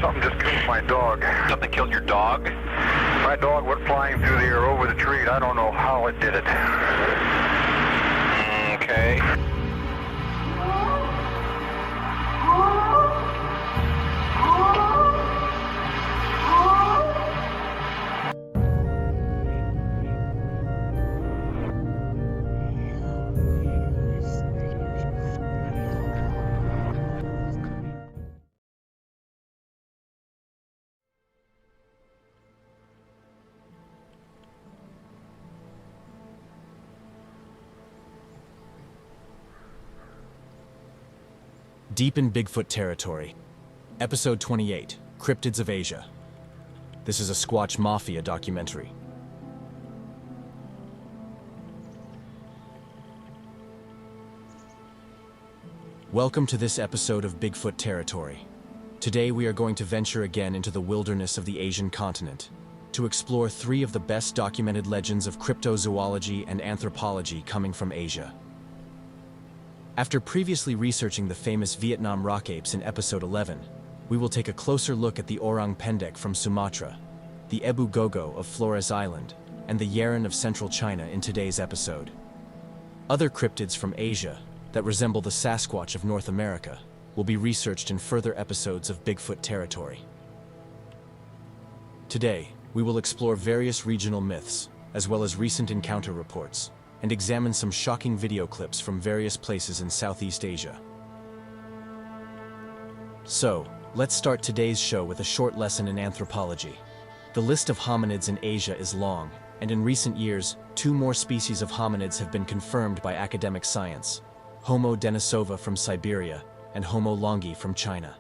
Something just killed my dog. Something killed your dog? My dog went flying through the air over the tree. I don't know how it did it. Okay. Deep in Bigfoot territory. Episode 28, Cryptids of Asia. This is a Squatch Mafia documentary. Welcome to this episode of Bigfoot territory. Today we are going to venture again into the wilderness of the Asian continent to explore three of the best documented legends of cryptozoology and anthropology coming from Asia. After previously researching the famous Vietnam rock apes in episode 11, we will take a closer look at the Orang Pendek from Sumatra, the Ebu Gogo of Flores Island, and the Yeren of central China in today's episode. Other cryptids from Asia that resemble the Sasquatch of North America will be researched in further episodes of Bigfoot territory. Today, we will explore various regional myths, as well as recent encounter reports, and examine some shocking video clips from various places in Southeast Asia. So, let's start today's show with a short lesson in anthropology. The list of hominids in Asia is long, and in recent years, two more species of hominids have been confirmed by academic science: Homo denisova from Siberia and Homo longi from China.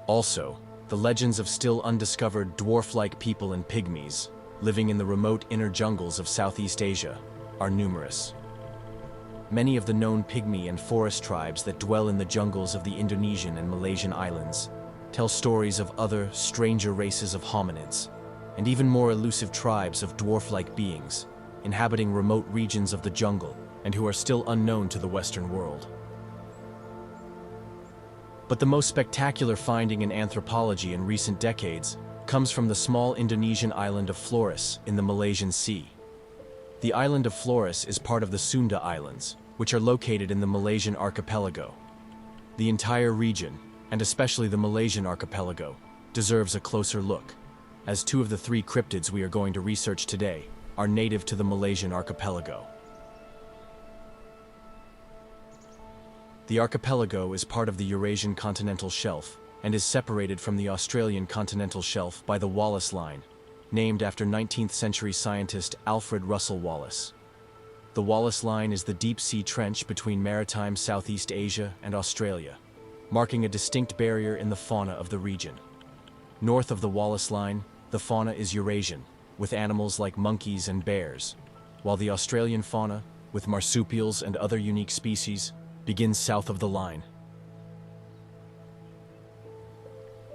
Also, the legends of still undiscovered dwarf-like people and pygmies, living in the remote inner jungles of Southeast Asia, are numerous. Many of the known pygmy and forest tribes that dwell in the jungles of the Indonesian and Malaysian islands tell stories of other, stranger races of hominids, and even more elusive tribes of dwarf-like beings inhabiting remote regions of the jungle and who are still unknown to the Western world. But the most spectacular finding in anthropology in recent decades comes from the small Indonesian island of Flores in the Malaysian Sea. The island of Flores is part of the Sunda Islands, which are located in the Malaysian archipelago. The entire region, and especially the Malaysian archipelago, deserves a closer look, as two of the three cryptids we are going to research today are native to the Malaysian archipelago. The archipelago is part of the Eurasian continental shelf and is separated from the Australian continental shelf by the Wallace Line, named after 19th century scientist Alfred Russel Wallace. The Wallace Line is the deep-sea trench between maritime Southeast Asia and Australia, marking a distinct barrier in the fauna of the region. North of the Wallace Line, the fauna is Eurasian, with animals like monkeys and bears, while the Australian fauna, with marsupials and other unique species, begins south of the line.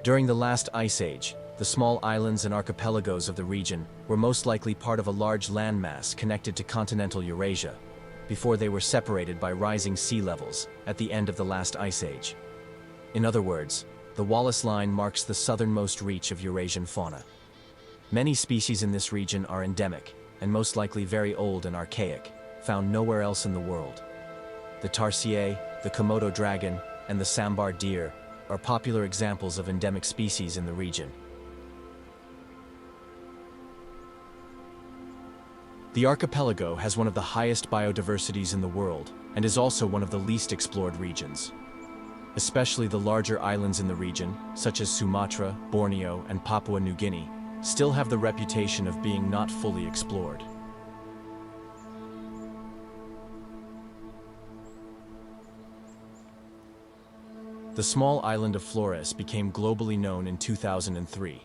During the last ice age, the small islands and archipelagos of the region were most likely part of a large landmass connected to continental Eurasia, before they were separated by rising sea levels at the end of the last ice age. In other words, the Wallace Line marks the southernmost reach of Eurasian fauna. Many species in this region are endemic, and most likely very old and archaic, found nowhere else in the world. The tarsier, the Komodo dragon, and the sambar deer are popular examples of endemic species in the region. The archipelago has one of the highest biodiversities in the world and is also one of the least explored regions. Especially the larger islands in the region, such as Sumatra, Borneo, and Papua New Guinea, still have the reputation of being not fully explored. The small island of Flores became globally known in 2003,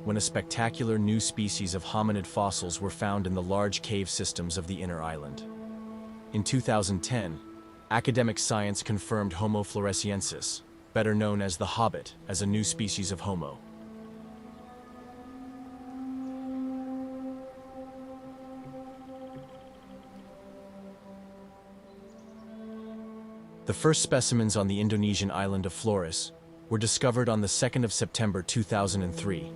when a spectacular new species of hominid fossils were found in the large cave systems of the inner island. In 2010, academic science confirmed Homo floresiensis, better known as the Hobbit, as a new species of Homo. The first specimens on the Indonesian island of Flores were discovered on the 2nd of September 2003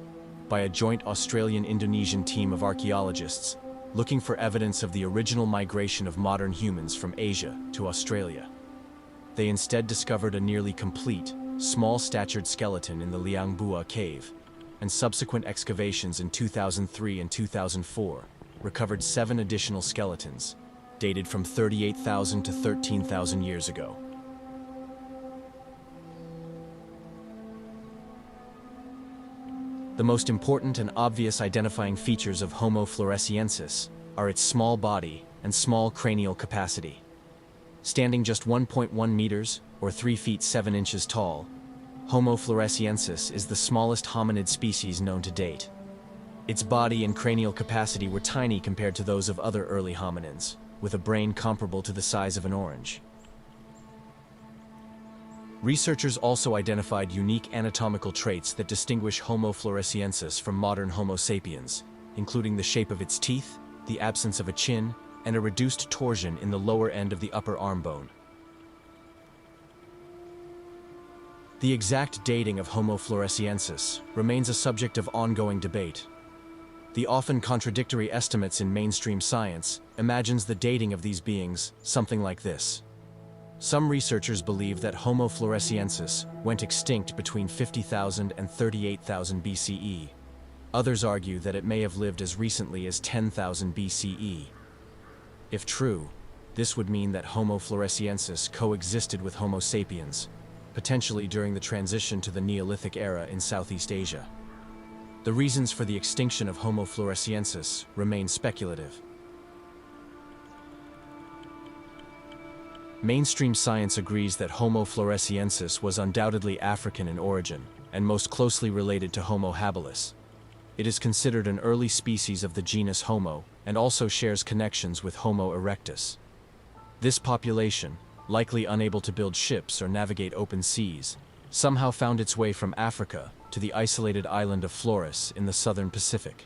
by a joint Australian-Indonesian team of archaeologists looking for evidence of the original migration of modern humans from Asia to Australia. They instead discovered a nearly complete, small-statured skeleton in the Liang Bua cave, and subsequent excavations in 2003 and 2004 recovered 7 additional skeletons, dated from 38,000 to 13,000 years ago. The most important and obvious identifying features of Homo floresiensis are its small body and small cranial capacity. Standing just 1.1 meters, or 3 feet 7 inches tall, Homo floresiensis is the smallest hominid species known to date. Its body and cranial capacity were tiny compared to those of other early hominins, with a brain comparable to the size of an orange. Researchers also identified unique anatomical traits that distinguish Homo floresiensis from modern Homo sapiens, including the shape of its teeth, the absence of a chin, and a reduced torsion in the lower end of the upper arm bone. The exact dating of Homo floresiensis remains a subject of ongoing debate. The often contradictory estimates in mainstream science imagines the dating of these beings something like this. Some researchers believe that Homo floresiensis went extinct between 50,000 and 38,000 BCE. Others argue that it may have lived as recently as 10,000 BCE. If true, this would mean that Homo floresiensis coexisted with Homo sapiens, potentially during the transition to the Neolithic era in Southeast Asia. The reasons for the extinction of Homo floresiensis remain speculative. Mainstream science agrees that Homo floresiensis was undoubtedly African in origin and most closely related to Homo habilis. It is considered an early species of the genus Homo and also shares connections with Homo erectus. This population, likely unable to build ships or navigate open seas, somehow found its way from Africa to the isolated island of Flores in the southern Pacific.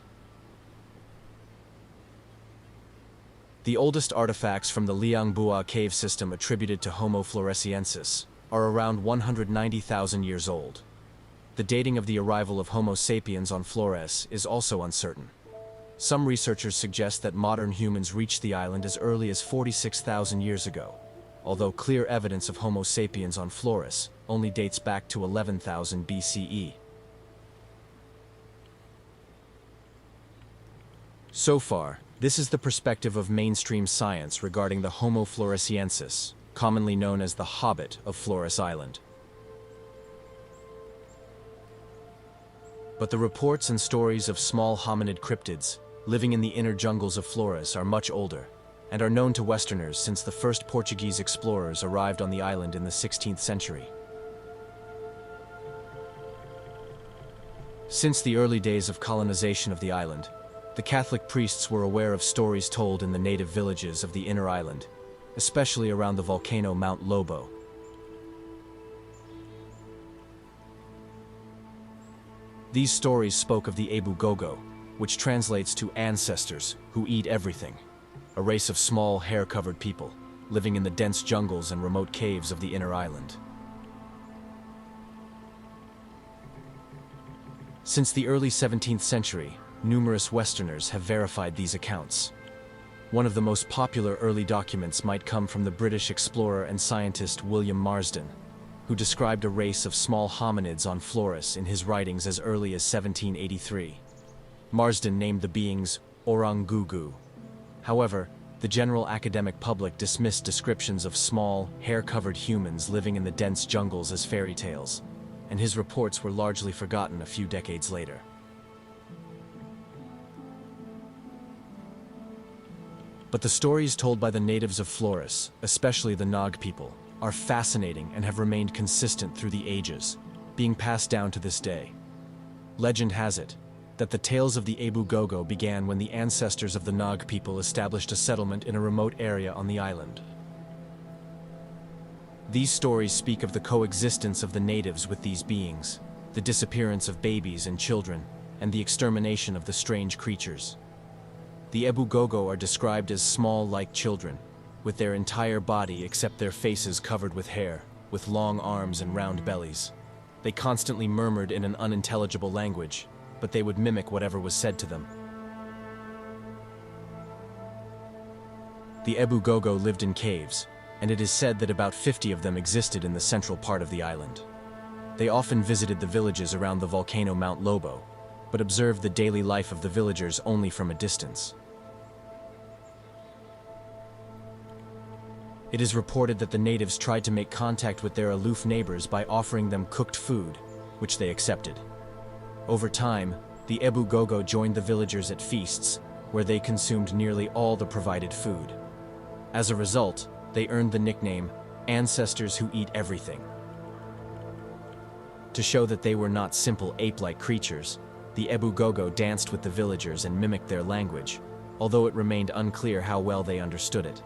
The oldest artifacts from the Liang Bua cave system attributed to Homo floresiensis are around 190,000 years old. The dating of the arrival of Homo sapiens on Flores is also uncertain. Some researchers suggest that modern humans reached the island as early as 46,000 years ago, although clear evidence of Homo sapiens on Flores only dates back to 11,000 BCE. So far, this is the perspective of mainstream science regarding the Homo floresiensis, commonly known as the Hobbit of Flores Island. But the reports and stories of small hominid cryptids living in the inner jungles of Flores are much older, and are known to Westerners since the first Portuguese explorers arrived on the island in the 16th century. Since the early days of colonization of the island, the Catholic priests were aware of stories told in the native villages of the inner island, especially around the volcano Mount Lobo. These stories spoke of the Ebu Gogo, which translates to ancestors who eat everything, a race of small, hair-covered people living in the dense jungles and remote caves of the inner island. Since the early 17th century, numerous Westerners have verified these accounts. One of the most popular early documents might come from the British explorer and scientist William Marsden, who described a race of small hominids on Flores in his writings as early as 1783. Marsden named the beings Orang Pendek. However, the general academic public dismissed descriptions of small, hair-covered humans living in the dense jungles as fairy tales, and his reports were largely forgotten a few decades later. But the stories told by the natives of Flores, especially the Nog people, are fascinating and have remained consistent through the ages, being passed down to this day. Legend has it that the tales of the Ebu Gogo began when the ancestors of the Nog people established a settlement in a remote area on the island. These stories speak of the coexistence of the natives with these beings, the disappearance of babies and children, and the extermination of the strange creatures. The Ebu Gogo are described as small like children, with their entire body except their faces covered with hair, with long arms and round bellies. They constantly murmured in an unintelligible language, but they would mimic whatever was said to them. The Ebu Gogo lived in caves, and it is said that about 50 of them existed in the central part of the island. They often visited the villages around the volcano Mount Lobo, but observed the daily life of the villagers only from a distance. It is reported that the natives tried to make contact with their aloof neighbors by offering them cooked food, which they accepted. Over time, the Ebu Gogo joined the villagers at feasts, where they consumed nearly all the provided food. As a result, they earned the nickname "ancestors who eat everything." To show that they were not simple ape-like creatures, the Ebu Gogo danced with the villagers and mimicked their language, although it remained unclear how well they understood it.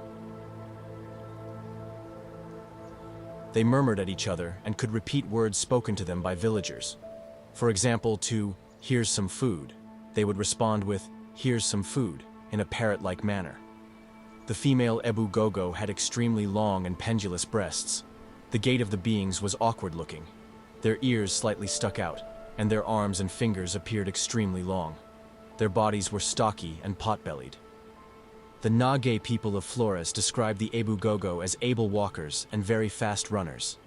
They murmured at each other and could repeat words spoken to them by villagers. For example, to "here's some food," they would respond with "here's some food" in a parrot-like manner. The female Ebu Gogo had extremely long and pendulous breasts. The gait of the beings was awkward-looking. Their ears slightly stuck out, and their arms and fingers appeared extremely long. Their bodies were stocky and pot-bellied. The Nage people of Flores described the Ebu Gogo as able walkers and very fast runners.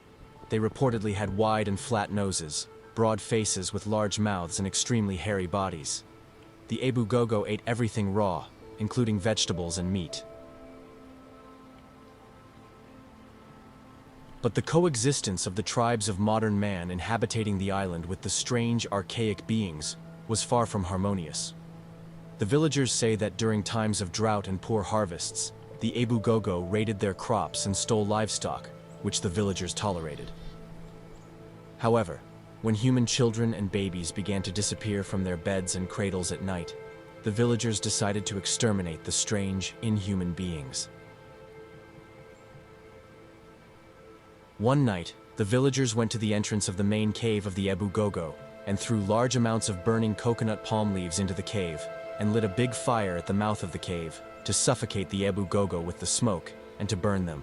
They reportedly had wide and flat noses, broad faces with large mouths and extremely hairy bodies. The Ebu Gogo ate everything raw, including vegetables and meat. But the coexistence of the tribes of modern man inhabiting the island with the strange, archaic beings was far from harmonious. The villagers say that during times of drought and poor harvests, the Ebu Gogo raided their crops and stole livestock, which the villagers tolerated. However, when human children and babies began to disappear from their beds and cradles at night, the villagers decided to exterminate the strange, inhuman beings. One night, the villagers went to the entrance of the main cave of the Ebu Gogo and threw large amounts of burning coconut palm leaves into the cave and lit a big fire at the mouth of the cave to suffocate the Ebu Gogo with the smoke and to burn them.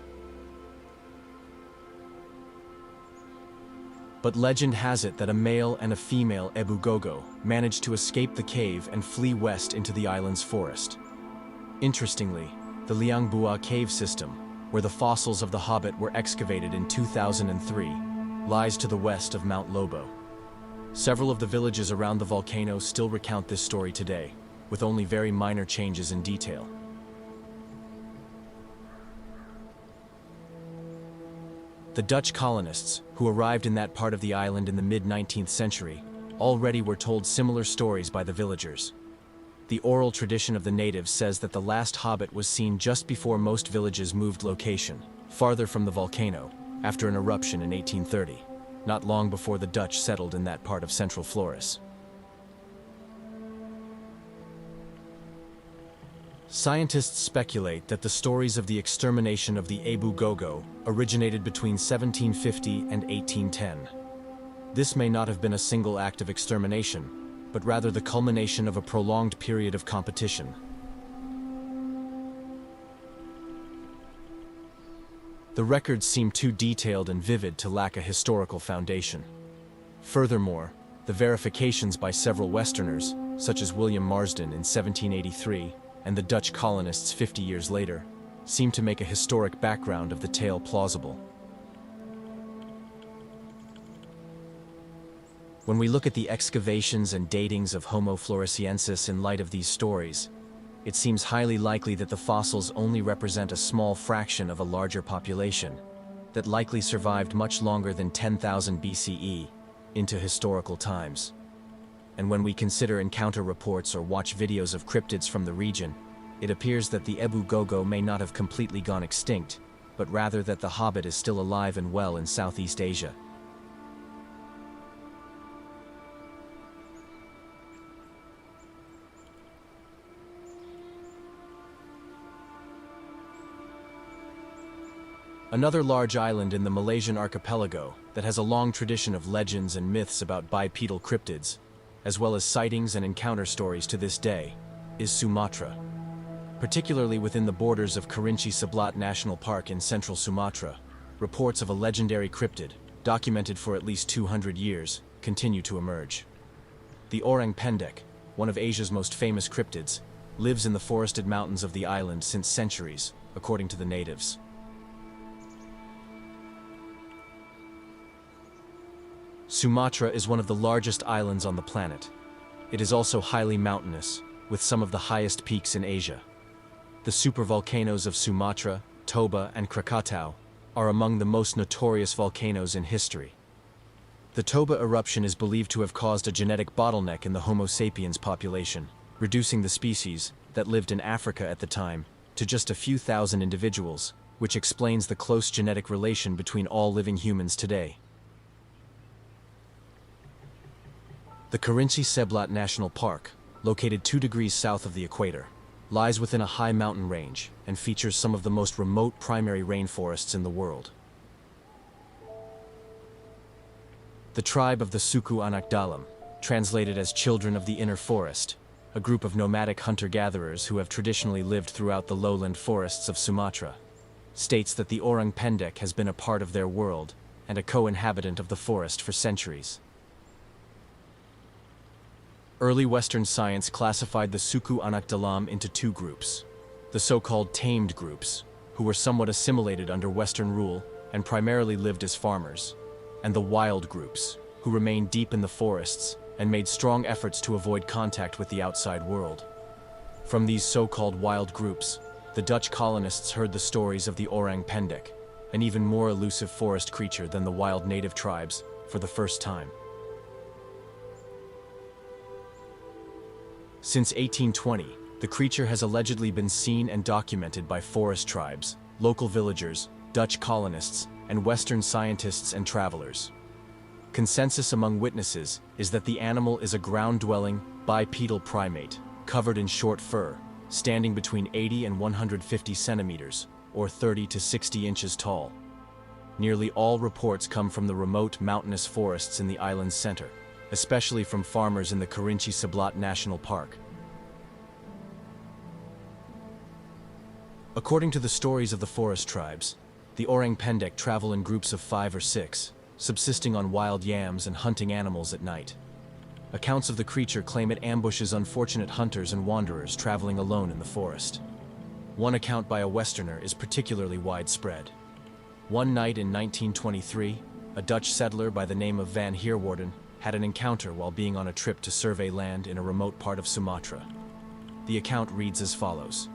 But legend has it that a male and a female Ebu Gogo managed to escape the cave and flee west into the island's forest. Interestingly, the Liangbua cave system, where the fossils of the Hobbit were excavated in 2003, lies to the west of Mount Lobo. Several of the villages around the volcano still recount this story today, with only very minor changes in detail. The Dutch colonists, who arrived in that part of the island in the mid-19th century, already were told similar stories by the villagers. The oral tradition of the natives says that the last Hobbit was seen just before most villages moved location, farther from the volcano, after an eruption in 1830, not long before the Dutch settled in that part of central Flores. Scientists speculate that the stories of the extermination of the Ebu Gogo originated between 1750 and 1810. This may not have been a single act of extermination, but rather the culmination of a prolonged period of competition. The records seem too detailed and vivid to lack a historical foundation. Furthermore, the verifications by several Westerners, such as William Marsden in 1783, and the Dutch colonists 50 years later, seem to make a historic background of the tale plausible. When we look at the excavations and datings of Homo floresiensis in light of these stories, it seems highly likely that the fossils only represent a small fraction of a larger population that likely survived much longer than 10,000 BCE into historical times. And when we consider encounter reports or watch videos of cryptids from the region, it appears that the Ebu Gogo may not have completely gone extinct, but rather that the Hobbit is still alive and well in Southeast Asia. Another large island in the Malaysian archipelago that has a long tradition of legends and myths about bipedal cryptids, as well as sightings and encounter stories to this day, is Sumatra. Particularly within the borders of Kerinci Seblat National Park in central Sumatra, reports of a legendary cryptid, documented for at least 200 years, continue to emerge. The Orang Pendek, one of Asia's most famous cryptids, lives in the forested mountains of the island since centuries, according to the natives. Sumatra is one of the largest islands on the planet. It is also highly mountainous, with some of the highest peaks in Asia. The supervolcanoes of Sumatra, Toba, and Krakatau are among the most notorious volcanoes in history. The Toba eruption is believed to have caused a genetic bottleneck in the Homo sapiens population, reducing the species that lived in Africa at the time to just a few thousand individuals, which explains the close genetic relation between all living humans today. The Kerinci Seblat National Park, located 2 degrees south of the equator, lies within a high mountain range and features some of the most remote primary rainforests in the world. The tribe of the Suku Anak Dalam, translated as Children of the Inner Forest, a group of nomadic hunter-gatherers who have traditionally lived throughout the lowland forests of Sumatra, states that the Orang Pendek has been a part of their world and a co-inhabitant of the forest for centuries. Early Western science classified the Suku Anak Dalam into 2 groups: the so-called tamed groups, who were somewhat assimilated under Western rule and primarily lived as farmers, and the wild groups, who remained deep in the forests and made strong efforts to avoid contact with the outside world. From these so-called wild groups, the Dutch colonists heard the stories of the Orang Pendek, an even more elusive forest creature than the wild native tribes, for the first time. Since 1820, the creature has allegedly been seen and documented by forest tribes, local villagers, Dutch colonists, and Western scientists and travelers. Consensus among witnesses is that the animal is a ground-dwelling, bipedal primate, covered in short fur, standing between 80 and 150 centimeters, or 30 to 60 inches tall. Nearly all reports come from the remote mountainous forests in the island's center, especially from farmers in the Kerinci Seblat National Park. According to the stories of the forest tribes, the Orang Pendek travel in groups of 5 or 6, subsisting on wild yams and hunting animals at night. Accounts of the creature claim it ambushes unfortunate hunters and wanderers traveling alone in the forest. One account by a Westerner is particularly widespread. One night in 1923, a Dutch settler by the name of Van Heerwaarden had an encounter while being on a trip to survey land in a remote part of Sumatra. The account reads as follows: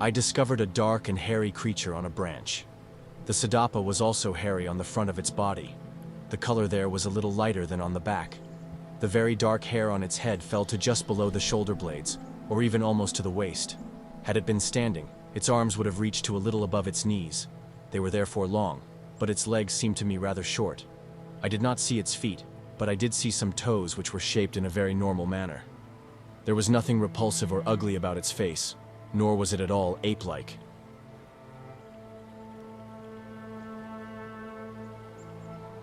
"I discovered a dark and hairy creature on a branch. The Sadapa was also hairy on the front of its body. The color there was a little lighter than on the back. The very dark hair on its head fell to just below the shoulder blades, or even almost to the waist. Had it been standing, its arms would have reached to a little above its knees. They were therefore long, but its legs seemed to me rather short. I did not see its feet, but I did see some toes which were shaped in a very normal manner. There was nothing repulsive or ugly about its face, nor was it at all ape-like."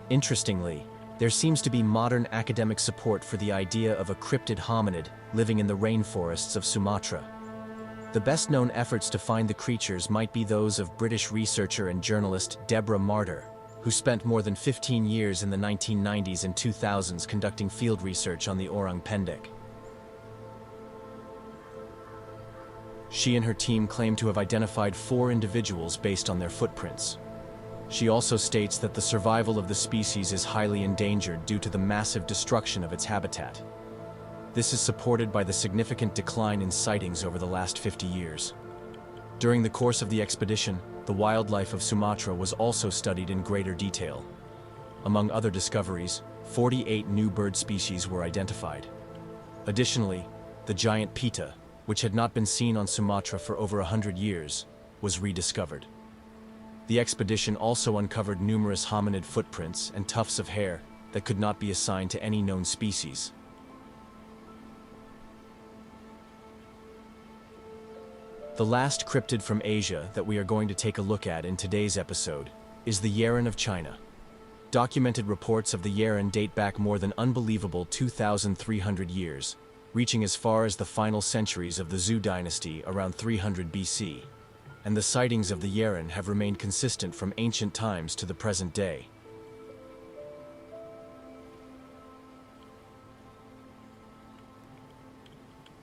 Interestingly, there seems to be modern academic support for the idea of a cryptid hominid living in the rainforests of Sumatra. The best-known efforts to find the creatures might be those of British researcher and journalist Deborah Martyr, who spent more than 15 years in the 1990s and 2000s conducting field research on the Orang Pendek. She and her team claim to have identified 4 individuals based on their footprints. She also states that the survival of the species is highly endangered due to the massive destruction of its habitat. This is supported by the significant decline in sightings over the last 50 years. During the course of the expedition, the wildlife of Sumatra was also studied in greater detail. Among other discoveries, 48 new bird species were identified. Additionally, the giant pita, which had not been seen on Sumatra for over 100 years, was rediscovered. The expedition also uncovered numerous hominid footprints and tufts of hair that could not be assigned to any known species. The last cryptid from Asia that we are going to take a look at in today's episode is the Yeren of China. Documented reports of the Yeren date back more than unbelievable 2,300 years, reaching as far as the final centuries of the Zhou dynasty around 300 BC. and the sightings of the Yeren have remained consistent from ancient times to the present day.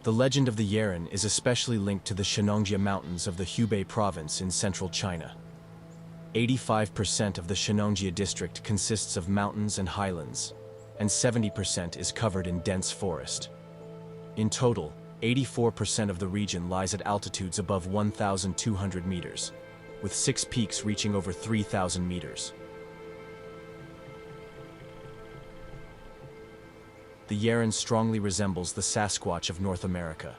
The legend of the Yeren is especially linked to the Shenongjia Mountains of the Hubei province in central China. 85% of the Shenongjia district consists of mountains and highlands, and 70% is covered in dense forest. In total, 84% of the region lies at altitudes above 1,200 meters, with 6 peaks reaching over 3,000 meters. The Yeren strongly resembles the Sasquatch of North America.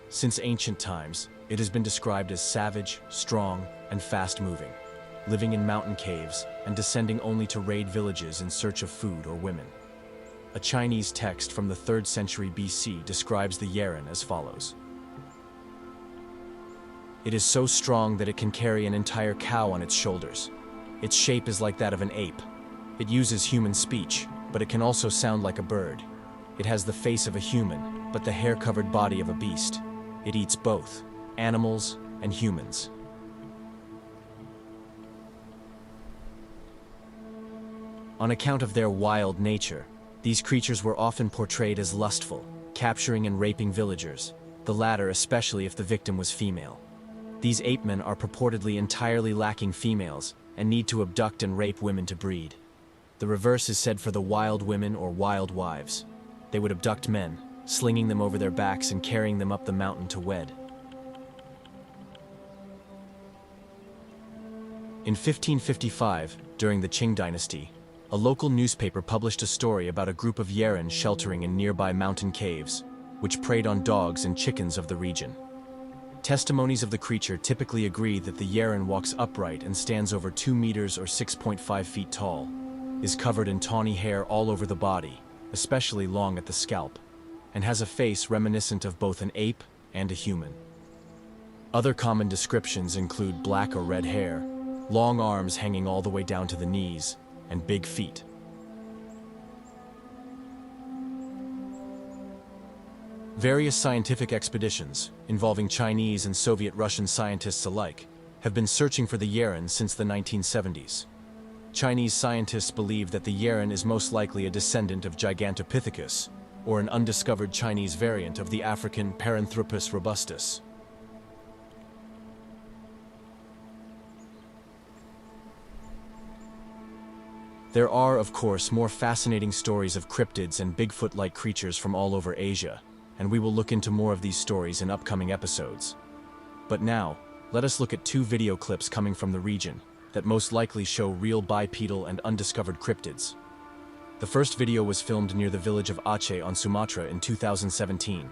Since ancient times, it has been described as savage, strong, and fast-moving, living in mountain caves and descending only to raid villages in search of food or women. A Chinese text from the 3rd century BC describes the Yeren as follows. It is so strong that it can carry an entire cow on its shoulders. Its shape is like that of an ape. It uses human speech, but it can also sound like a bird. It has the face of a human, but the hair-covered body of a beast. It eats both animals and humans. On account of their wild nature, these creatures were often portrayed as lustful, capturing and raping villagers, the latter especially if the victim was female. These ape-men are purportedly entirely lacking females and need to abduct and rape women to breed. The reverse is said for the wild women or wild wives. They would abduct men, slinging them over their backs and carrying them up the mountain to wed. In 1555, during the Qing dynasty, a local newspaper published a story about a group of Yeren sheltering in nearby mountain caves, which preyed on dogs and chickens of the region. Testimonies of the creature typically agree that the Yeren walks upright and stands over 2 meters or 6.5 feet tall, is covered in tawny hair all over the body, especially long at the scalp, and has a face reminiscent of both an ape and a human. Other common descriptions include black or red hair, long arms hanging all the way down to the knees, and big feet. Various scientific expeditions, involving Chinese and Soviet Russian scientists alike, have been searching for the Yeren since the 1970s. Chinese scientists believe that the Yeren is most likely a descendant of Gigantopithecus, or an undiscovered Chinese variant of the African Paranthropus robustus. There are, of course, more fascinating stories of cryptids and Bigfoot-like creatures from all over Asia, and we will look into more of these stories in upcoming episodes. But now, let us look at 2 video clips coming from the region that most likely show real bipedal and undiscovered cryptids. The first video was filmed near the village of Aceh on Sumatra in 2017.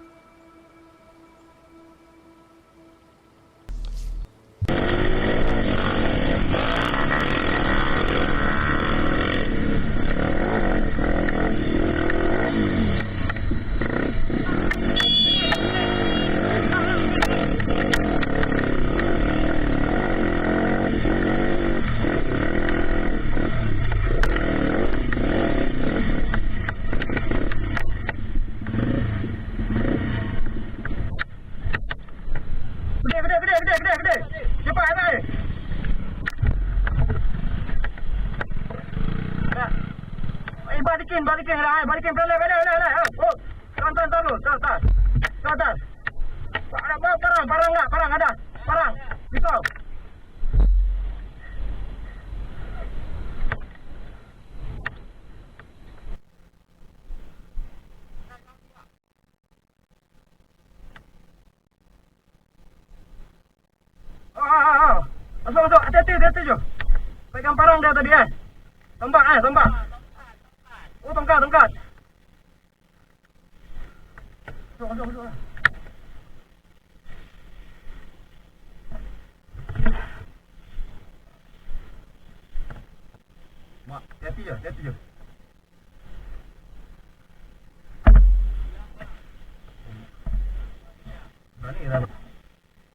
Gede. Cepat naik. Balikin dah. Balikin pelai. Oh, tahan dulu. Tahan. Ada parang enggak? Parang ada. Parang. Pisau. Masuk. Hati-hati je. Pegang parang dia tadi Tombak. Oh, tongkat. Masuk. Mak, hati je. Berani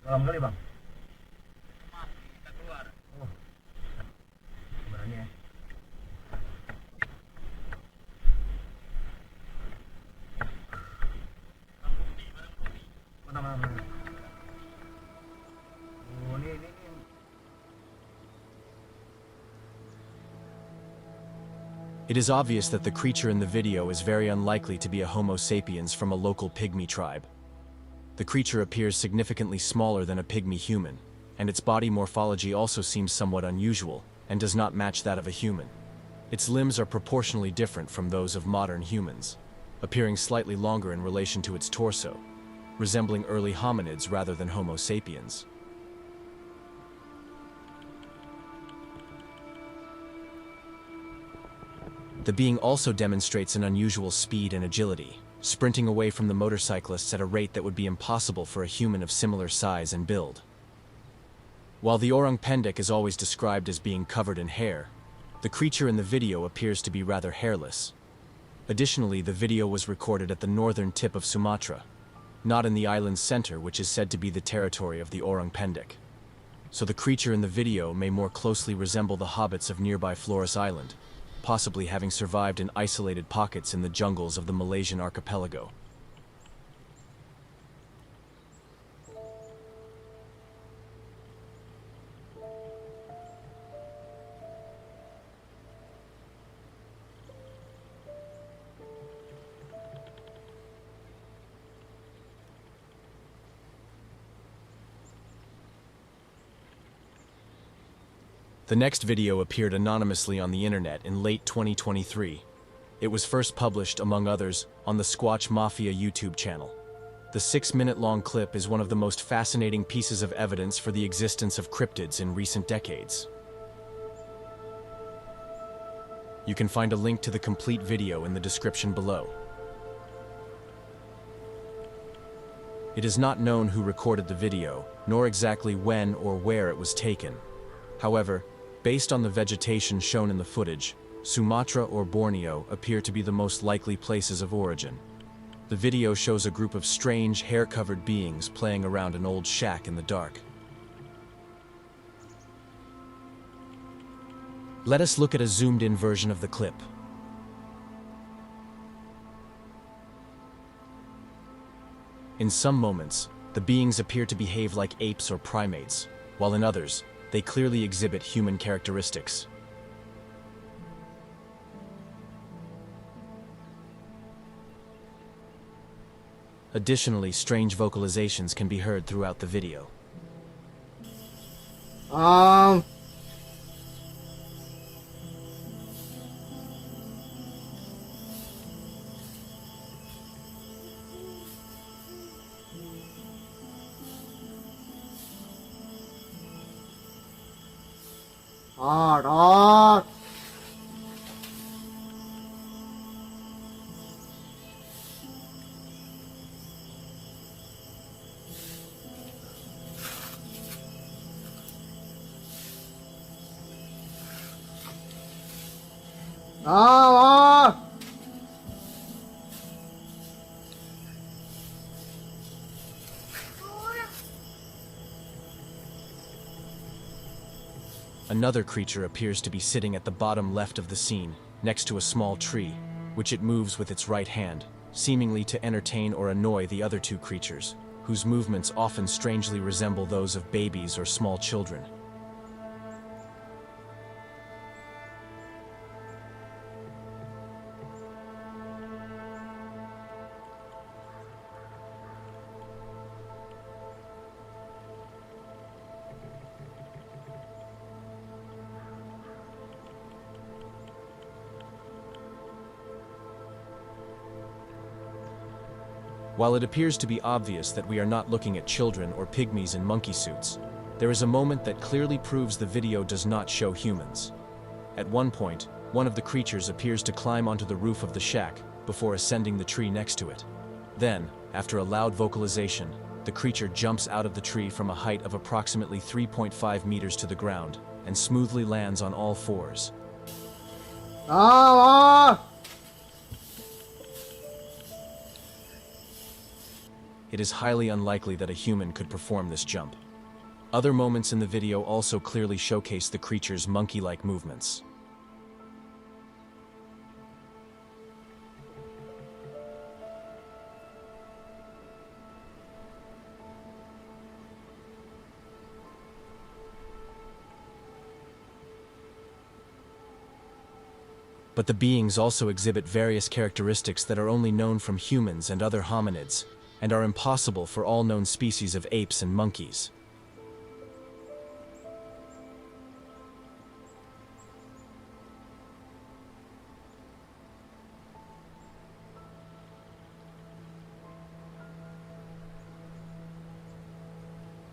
dalam kali bang. Oh, berani Mana. Oh, ini It is obvious that the creature in the video is very unlikely to be a Homo sapiens from a local pygmy tribe. The creature appears significantly smaller than a pygmy human, and its body morphology also seems somewhat unusual and does not match that of a human. Its limbs are proportionally different from those of modern humans, appearing slightly longer in relation to its torso, resembling early hominids rather than Homo sapiens. The being also demonstrates an unusual speed and agility, sprinting away from the motorcyclists at a rate that would be impossible for a human of similar size and build. While the Orang Pendek is always described as being covered in hair, the creature in the video appears to be rather hairless. Additionally, the video was recorded at the northern tip of Sumatra, not in the island's center, which is said to be the territory of the Orang Pendek. So the creature in the video may more closely resemble the hobbits of nearby Flores Island, possibly having survived in isolated pockets in the jungles of the Malaysian archipelago. The next video appeared anonymously on the internet in late 2023. It was first published, among others, on the Sasquatch Mafia YouTube channel. The 6-minute-long clip is one of the most fascinating pieces of evidence for the existence of cryptids in recent decades. You can find a link to the complete video in the description below. It is not known who recorded the video, nor exactly when or where it was taken. However, based on the vegetation shown in the footage, Sumatra or Borneo appear to be the most likely places of origin. The video shows a group of strange, hair-covered beings playing around an old shack in the dark. Let us look at a zoomed-in version of the clip. In some moments, the beings appear to behave like apes or primates, while in others, they clearly exhibit human characteristics. Additionally, strange vocalizations can be heard throughout the video. Another creature appears to be sitting at the bottom left of the scene, next to a small tree, which it moves with its right hand, seemingly to entertain or annoy the other two creatures, whose movements often strangely resemble those of babies or small children. While it appears to be obvious that we are not looking at children or pygmies in monkey suits, there is a moment that clearly proves the video does not show humans. At one point, one of the creatures appears to climb onto the roof of the shack before ascending the tree next to it. Then, after a loud vocalization, the creature jumps out of the tree from a height of approximately 3.5 meters to the ground and smoothly lands on all fours. It is highly unlikely that a human could perform this jump. Other moments in the video also clearly showcase the creature's monkey-like movements. But the beings also exhibit various characteristics that are only known from humans and other hominids, and are impossible for all known species of apes and monkeys.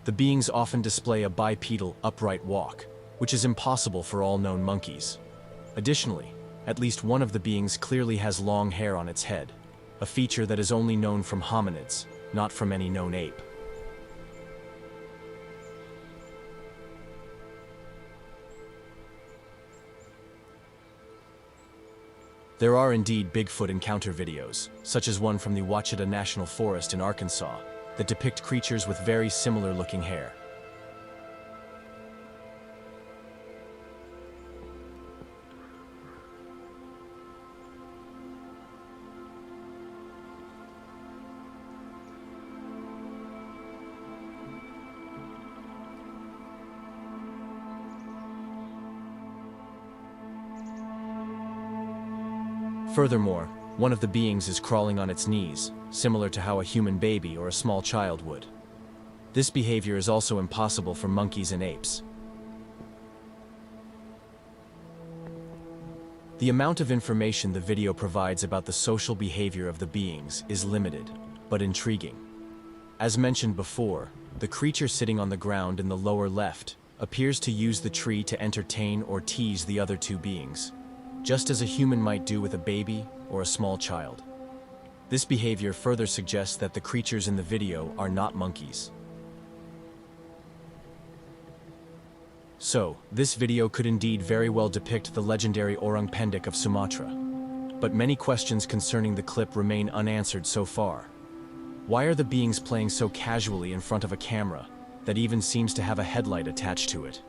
The beings often display a bipedal, upright walk, which is impossible for all known monkeys. Additionally, at least one of the beings clearly has long hair on its head, a feature that is only known from hominids, not from any known ape. There are indeed Bigfoot encounter videos, such as one from the Ouachita National Forest in Arkansas, that depict creatures with very similar-looking hair. Furthermore, one of the beings is crawling on its knees, similar to how a human baby or a small child would. This behavior is also impossible for monkeys and apes. The amount of information the video provides about the social behavior of the beings is limited, but intriguing. As mentioned before, the creature sitting on the ground in the lower left appears to use the tree to entertain or tease the other two beings, just as a human might do with a baby or a small child. This behavior further suggests that the creatures in the video are not monkeys. So, this video could indeed very well depict the legendary Orang Pendek of Sumatra. But many questions concerning the clip remain unanswered so far. Why are the beings playing so casually in front of a camera that even seems to have a headlight attached to it?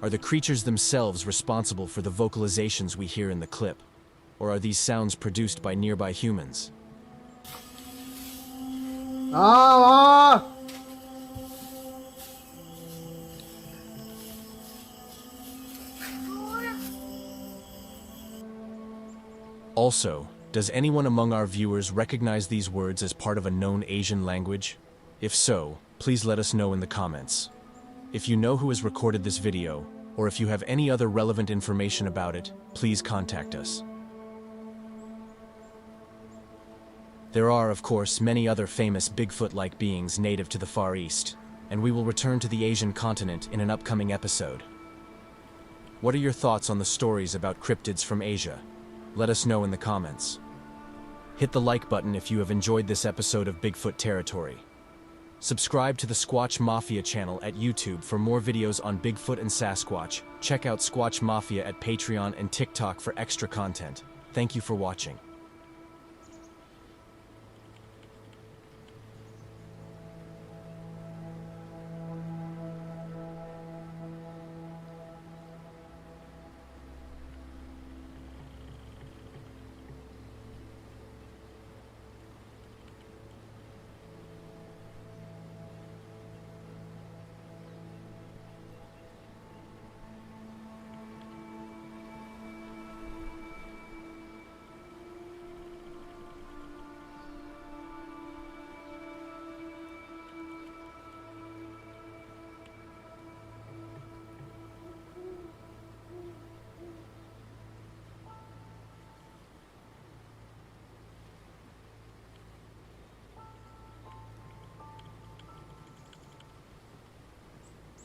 Are the creatures themselves responsible for the vocalizations we hear in the clip? Or are these sounds produced by nearby humans? Also, does anyone among our viewers recognize these words as part of a known Asian language? If so, please let us know in the comments. If you know who has recorded this video, or if you have any other relevant information about it, please contact us. There are, of course, many other famous Bigfoot-like beings native to the Far East, and we will return to the Asian continent in an upcoming episode. What are your thoughts on the stories about cryptids from Asia? Let us know in the comments. Hit the like button if you have enjoyed this episode of Bigfoot Territory. Subscribe to the Squatch Mafia channel at YouTube for more videos on Bigfoot and Sasquatch. Check out Squatch Mafia at Patreon and TikTok for extra content. Thank you for watching.